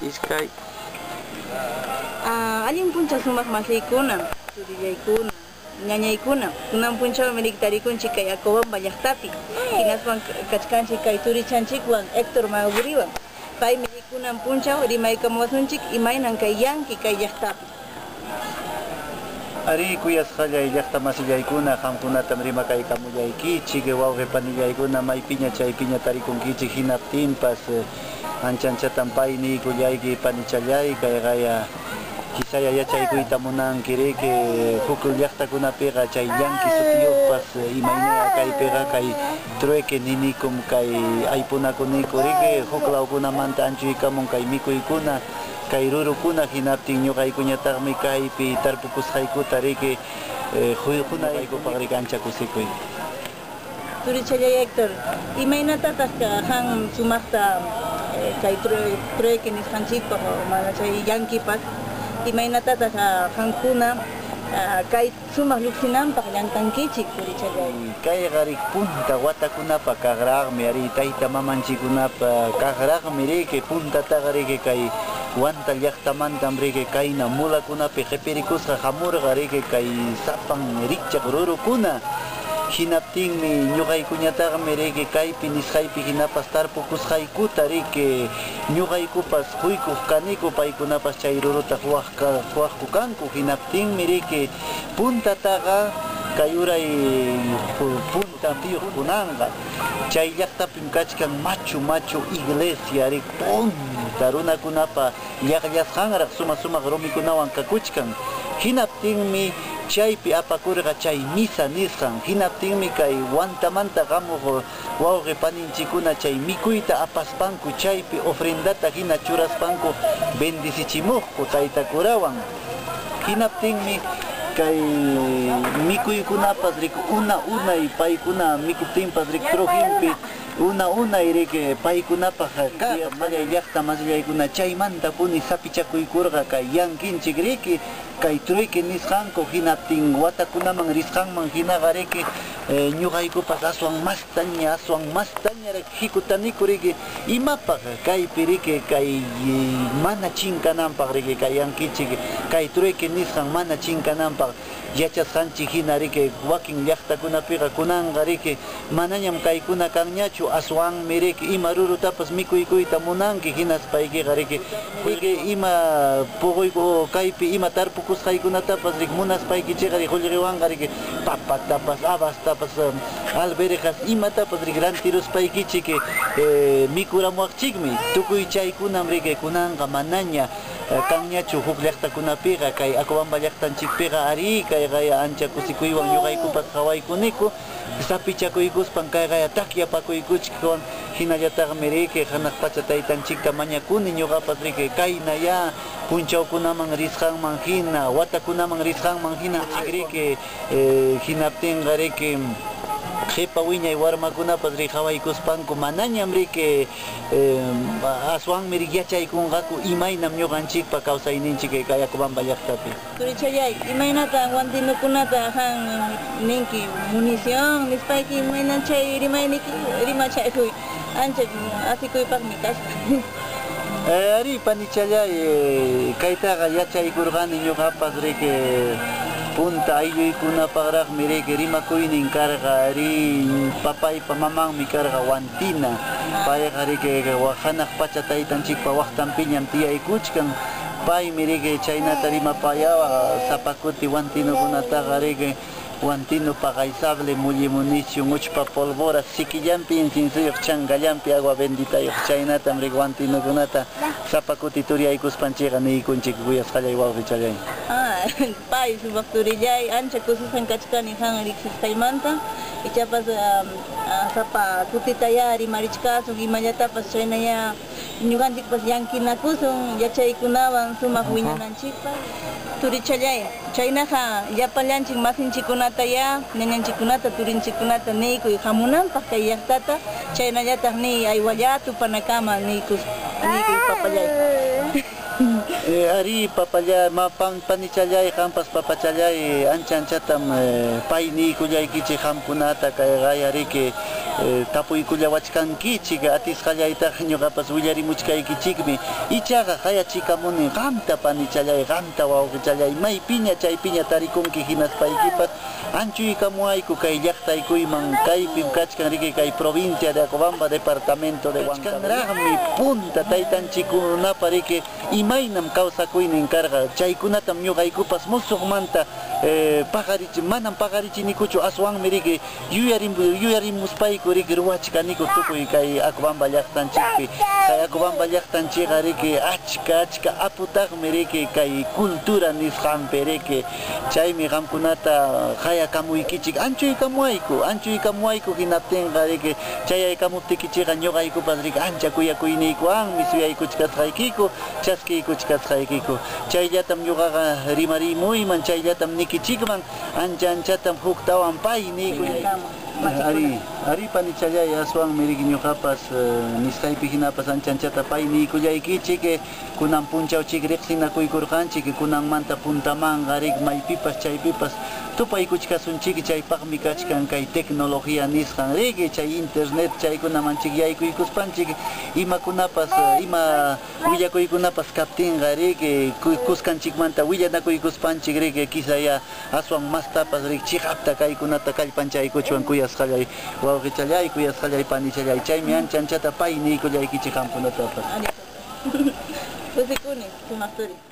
iskay. Alin puncha sumak masiykuna, turillaykuna, ñañaykuna. Kunan puncha miliktarikunchik kay Acobamba llaqtapi. Hinaswan kachkanchik kay turichanchikwan Héctor Maguriwan. Pay milikunan puncha rimaykamuwasunchik imaynan kay yanki kay llaqtapi. Ari kuyas kallay llaqta masillaykuna qamkunatam rimakaykamullaykichik wawqi panillaykuna maypiña chaypiña tarikunkichik hinaptinpas anchanchatán pay niykullayki panichallay kay qaya kisaya yachaykuyta munankiriki huk llaqtakunapiqa chay llanki sutiyuqpas imaynaya kaypiqa kay trueque ninikum kay aypunakuniriki huk lawkunamanta anchuykamun kay mikuykuna kay rurukuna hinaptin ñuqaykuñataqmi kaypi tarpukusqaykuta riki hunaykupak riki ancha kusikuy. Turichallay Héctor, imaynatataq han sumaqta kay trueque nisqanchikpaq mana chay llankipas imaynatataq hankuna kay sumaq lluqsinanpaq llankankichik turichallay. Kay qarik punta watakunapa kaqraqmi ari tayta mamanchikunapa kaqraqmi riki puntataqa riki kay wanta llaqtamantam riki kayna mulakunapi qipirikusqa hamurqa riki kay sapan rikchaq rurukuna hinaptinmi ñuqaykuñataqmi riki kaypi nisqaypi hinapas tarpukusqaykuta riki ñuqaykupas quykuq kaniku paykunapas chay ruruta huaqku kanku hinaptinmi riki puntataqa kay uray punta tiyuqkunanqa chay llaqtapim kachkan machu iglesia riki punta runakunapa llaqllasqanraq sumaq rumikunawan kakuchkan hinaptinmi chaypi apakurqa chay misa nisqan hinaptinmi kay wantamanta qamuq wawqi paninchikuna chay mikuyta apaspanku chaypi ofrendata hina churaspanku bendicichimuqku taytakurawan hinaptinmi kay mikuykunapas riki unay paykuna mikuptinpas riki trujimpi unay riki paykunapaq mallay llaqta masillaykuna chaymanta puni sapichakuykurqa kay yankinchik riki kay trueque nisqanku hinaptin watakunaman risqanman hinaqa riki ñuqaykupas aswan mastaña hikutaniku riki imapaq kaypi riki kay mana chinkananpaq riki kay yankichik kay trueque nisqan mana chinkananpaq yachasqanchik hina riki wakin llaqtakunapiqa kunanqa riki manañam kaykuna kanñachu aswanmi riki ima rurutapas mikuykuyta munanki hinas paykiqa riki ima puquyku kaypi ima tarpukusqaykunatapas riki munaspaykichiqa riki qullqiwanqa riki papatapas abastapas alberjas imatapas riki rantiruspaykichik mikuramuwaqchikmi tukuy chaykunam riki kunanqa manaña kanñachu huk llaqtakunapiqa kay Acobamba llaqtanchikpiqa ari kay qaya ancha kusikuywan ñuqaykupas hawaykuniku sapichakuykuspan kay qaya takyapakuykuchikwan hinallataqmi riki hanaq pacha taytanchikta mañakuni ñuqapas riki kayna ya punchawkunaman risqanman hina watakunaman risqanman hina riki hinaptinqa riki qhipa wiñay warmakunapas riki hawaykuspanku manañam riki aswanmi riki yachaykunqaku imaynam ñuqanchikpa kawsayninchik kay Acobamba llaqtapi. Turichallay, imaynata wantinukunata han ninki munición nispayki imaynan chay rimayniki rimachaykuy ancha asikuypaqmi kashqa. Ari panichallay kaytaqa yachaykurqani ñuqapas riki punta aylluykunapaqraqmi riki rimakuynin karqa ari papaypa mamanmi karqa Wantina payqa riki hanaq pacha taytanchikpa waqtanpiñam tiyaykuchkan paymi riki chaynata rimapayawa sapakuti Wantinukunataqa riki Wantino paqaysable mullimunicio muchpa polvora sikillampi incinsuyuq changallampi agua benditayuq chaynatam riki Wantinukunata sapakuti turiyaykuspanchikqa niykunchik kuyasqallay wawqi challay. Pay sumaq turillay ancha kususan kachkani han riqsisqaymanta ichapas sapa kutitaya rimarichkasun imallatapas chaynaya ñuqanchikpas llankinakusun yachaykunawan sumaq wiñananchikpas turichallay chaynaqa llapallanchik masinchikkunata ya ñañanchikkunata turinchikkunata niykuy hamunanpaq kay llaqtata chaynallataq ni aywallatu panakama niykuy papallay. Ari papallay, panichalay, hampas papachalay, anchatam payni kullay kichi hamkunata kay ari que tapuy kullawachkan kichi atis hallayta ñuqapas willarimuchkay kichikmi ichaqa haya chikamuni qamta panichalay, qamta wawqichalay, may piña chay piña tarikunki hinas paykipas anchuy kamuayku kay llaqtaykuyman kaypi kachkan riki kay provincia de Acobamba, departamento de Huancabrami punta taytanchikunapa riki imaynam kawsakuynin karqa chaykunatam ñuqaykupas musuqmanta paqarichi manam paqarichinikuchu aswanmi riki yuyarimuspayku riki ruwachkaniku tukuy kay Acobamba llaqtanchikpi kay Acobamba llaqtanchiqa riki achka aputaqmi riki kay cultura nisqanpi riki chaymi qamkunata haya kamuykichik anchuy kamuayku hinaptinqa riki chayaykamuptikichiqa ñuqaykupas riki ancha kuyakuyniykuwanmi suyaykuchkasqaykiku chaskiykuchkasqaykiku chayllatam ñuqaqa rimarimuyman chayllatam nikichikman anchatam huktawan pay niykuy ari panichalay aswanmi riki ñuqapas nisqaypi hinapas anchata pay niykuyaykichik kunan punchawchik riqsinakuykurqanchik kunanmanta puntamanqa riki maypipas chaypipas tupaykuchkasunchik chaypaqmi kachkan kay tecnología nisqan riki chay internet chaykunamanchik yaykuykuspanchik imakunapas ima willakuykunapas kaptinqa riki kuskanchikmanta willanakuykuspanchik riki kisaya aswan mastapas riki chiqapta kaykunata kallpanchaykuchwan kuyasqallay wawqichalay kuyasqallay panichalay chaymi anchata pay niykullaykichik qamkunatapas. Kusikuni, sumaqturi.